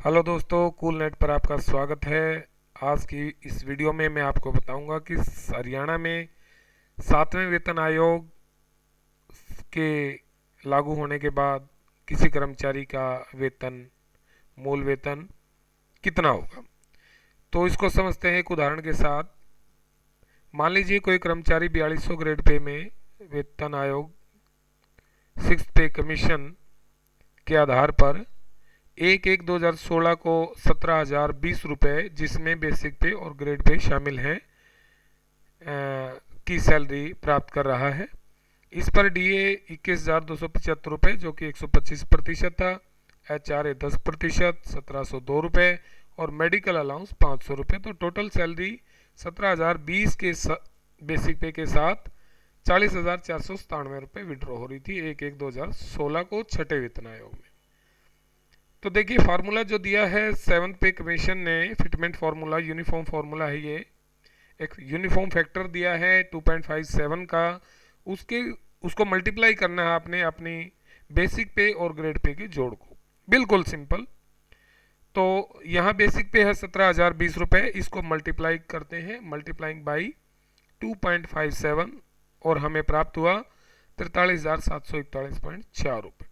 Hello दोस्तों, cool net पर आपका स्वागत है। आज की इस वीडियो में मैं आपको बताऊंगा कि हरियाणा में 7वें वेतन आयोग के लागू होने के बाद किसी कर्मचारी का वेतन, मूल वेतन कितना होगा। तो इसको समझते हैं एक उदाहरण के साथ। मान लीजिए कोई कर्मचारी 4200 ग्रेड पे में वेतन आयोग 6th पे कमीशन के आधार पर 1/1/2016 को 17,020 रुपये, जिसमें बेसिक पे और ग्रेड पे शामिल हैं, की सैलरी प्राप्त कर रहा है। इस पर डीए 21,275 रुपये, जो कि 125% था। एचआरए 10%, 1,702 रुपये, और मेडिकल अलाउंस 500 रुपये। तो टोटल सैलरी 17,020 के बेसिक पे के साथ 40,497 रुपये विड्रॉ हो रही थी 1/1/2016 को छठे वेतन आयोग में। तो देखिए फार्मूला जो दिया है 7th पे कमीशन ने, फिटमेंट फार्मूला, यूनिफॉर्म फार्मूला है ये। एक यूनिफॉर्म फैक्टर दिया है 2.57 का, उसके उसको मल्टीप्लाई करना है आपने अपनी बेसिक पे और ग्रेड पे के जोड़ को। बिल्कुल सिंपल। तो यहाँ बेसिक पे है 17,020 रुपये, इसको मल्टीप्लाई करते हैं, मल्टीप्लाइंग बाई 2.57, और हमें प्राप्त हुआ 43,741.4 रुपये।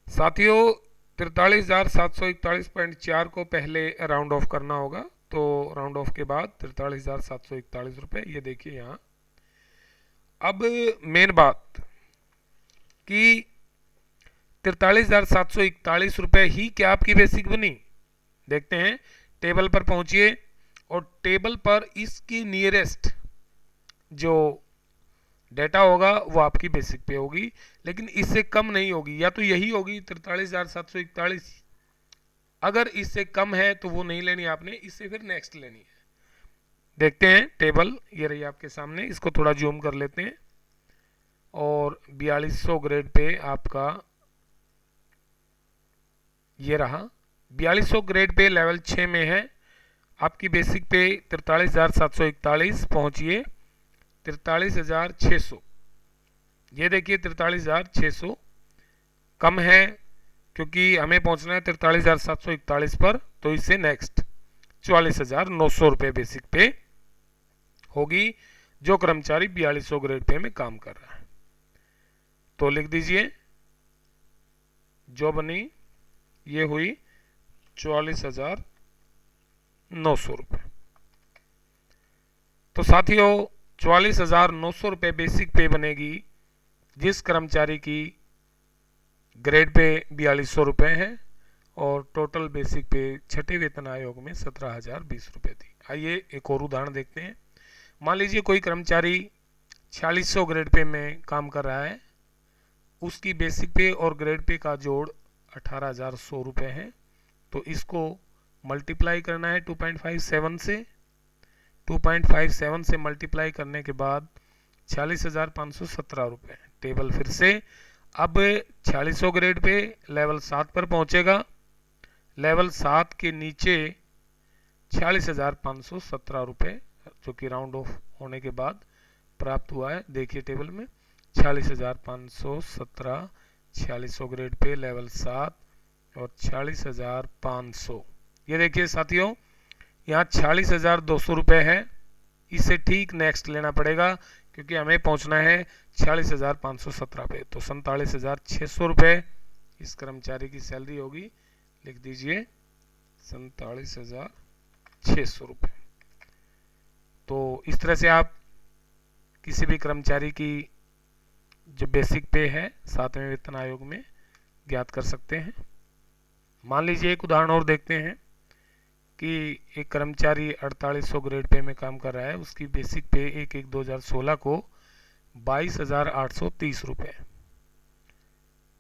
साथियों, 43,741.4 को पहले राउंड ऑफ करना होगा। तो राउंड ऑफ के बाद 43,741 रुपये, ये देखिए यहाँ। अब मेन बात कि 43,741 रुपये ही क्या आपकी बेसिक बनी? देखते हैं। टेबल पर पहुंचिए और टेबल पर इसकी नियरेस्ट जो डेटा होगा वो आपकी बेसिक पे होगी, लेकिन इससे कम नहीं होगी। या तो यही होगी 43,741, अगर इससे कम है तो वो नहीं लेनी आपने, इससे फिर नेक्स्ट लेनी है। देखते हैं टेबल, ये रही आपके सामने। इसको थोड़ा जूम कर लेते हैं। और 4200 ग्रेड पे आपका ये रहा। 4200 ग्रेड पे लेवल 6 में है आपकी बेसिक पे 43,741, पहुंचिए 43,600। ये देखिए 43,600 कम है, क्योंकि हमें पहुंचना है 43,741 पर। तो इससे नेक्स्ट 44,900 रुपये बेसिक पे होगी, जो कर्मचारी 4200 ग्रेड पे में काम कर रहा है। तो लिख दीजिए, जो बनी ये हुई 44,900 रुपये। तो साथियों, 44,900 रुपये बेसिक पे बनेगी जिस कर्मचारी की ग्रेड पे 4200 रुपये है और टोटल बेसिक पे छठे वेतन आयोग में 17,020 रुपये थी। आइए एक और उदाहरण देखते हैं। मान लीजिए कोई कर्मचारी 4600 ग्रेड पे में काम कर रहा है, उसकी बेसिक पे और ग्रेड पे का जोड़ 18,100 रुपये है। तो इसको मल्टीप्लाई करना है 2.57 से। 2.57 से मल्टीप्लाई करने के बाद 46,517 रुपये। टेबल फिर से। अब 4600 ग्रेड पे लेवल 7 पर पहुंचेगा। लेवल 7 के नीचे 46,517 रुपये, जो कि राउंड ऑफ होने के बाद प्राप्त हुआ है। देखिए टेबल में 46,517, 4600 ग्रेड पे लेवल 7 और 46,500। ये देखिए साथियों, यहाँ 46,200 रुपये है। इसे ठीक नेक्स्ट लेना पड़ेगा, क्योंकि हमें पहुंचना है 46,517 पे। तो 47,600 रुपये इस कर्मचारी की सैलरी होगी। लिख दीजिए 47,600 रुपये। तो इस तरह से आप किसी भी कर्मचारी की जो बेसिक पे है 7वें वेतन आयोग में ज्ञात कर सकते हैं। मान लीजिए एक उदाहरण और देखते हैं कि एक कर्मचारी 4800 ग्रेड पे में काम कर रहा है, उसकी बेसिक पे 1/1/2016 को 22,830 रुपये।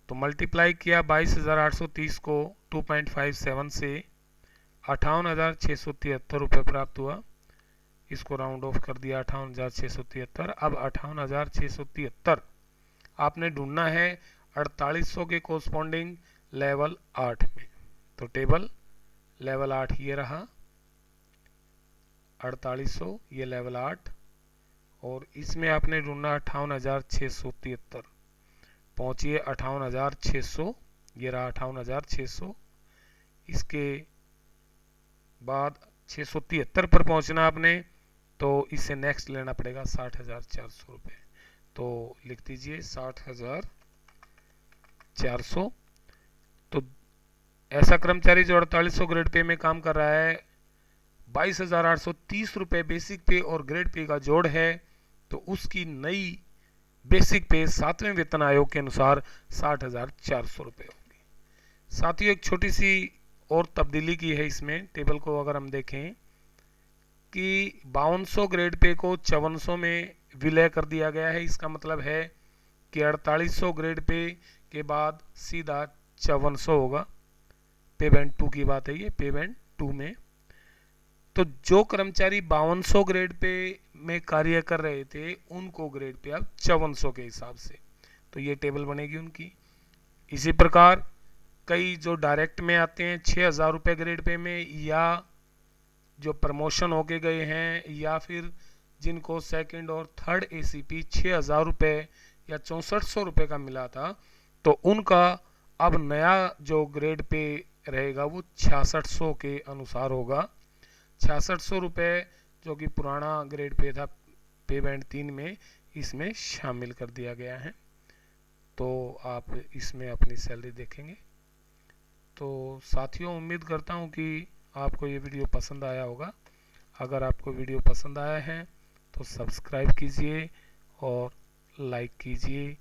तो मल्टीप्लाई किया 22,830 को 2.57 से 58,673 रुपये प्राप्त हुआ। इसको राउंड ऑफ कर दिया 58,673। अब 58,673 आपने ढूंढना है 4800 के कोरस्पॉन्डिंग लेवल 8 में। तो टेबल लेवल 8 ये रहा, 4800 ये लेवल 8, और इसमें आपने ढूंढना 58,673। पहुंचिए 58,600, ये रहा 58,600। इसके बाद 673 पर पहुंचना आपने, तो इससे नेक्स्ट लेना पड़ेगा 60,400 रुपये। तो लिख दीजिए 60,400। तो ऐसा कर्मचारी जो 4800 ग्रेड पे में काम कर रहा है, 22,830 रुपये बेसिक पे और ग्रेड पे का जोड़ है, तो उसकी नई बेसिक पे 7वें वेतन आयोग के अनुसार 60,400 रुपये होगी। साथियों, एक छोटी सी और तब्दीली की है इसमें टेबल को अगर हम देखें कि 5200 ग्रेड पे को 5400 में विलय कर दिया गया है। इसका मतलब है कि 4800 ग्रेड पे के बाद सीधा 5400 होगा। पे बैंड 2 की बात है ये, पे बैंड 2 में। तो जो कर्मचारी 5200 ग्रेड पे में कार्य कर रहे थे, उनको ग्रेड पे अब 5400 के हिसाब से तो ये टेबल बनेगी उनकी। इसी प्रकार कई जो डायरेक्ट में आते हैं 6000 रुपये ग्रेड पे में, या जो प्रमोशन होके गए हैं, या फिर जिनको सेकंड और थर्ड एसीपी 6000 रुपये या 6400 रुपये का मिला था, तो उनका अब नया जो ग्रेड पे रहेगा वो 6600 के अनुसार होगा। 6600 रुपये जो कि पुराना ग्रेड पे था पे बैंड 3 में, इसमें शामिल कर दिया गया है। तो आप इसमें अपनी सैलरी देखेंगे। तो साथियों, उम्मीद करता हूँ कि आपको ये वीडियो पसंद आया होगा। अगर आपको वीडियो पसंद आया है तो सब्सक्राइब कीजिए और लाइक कीजिए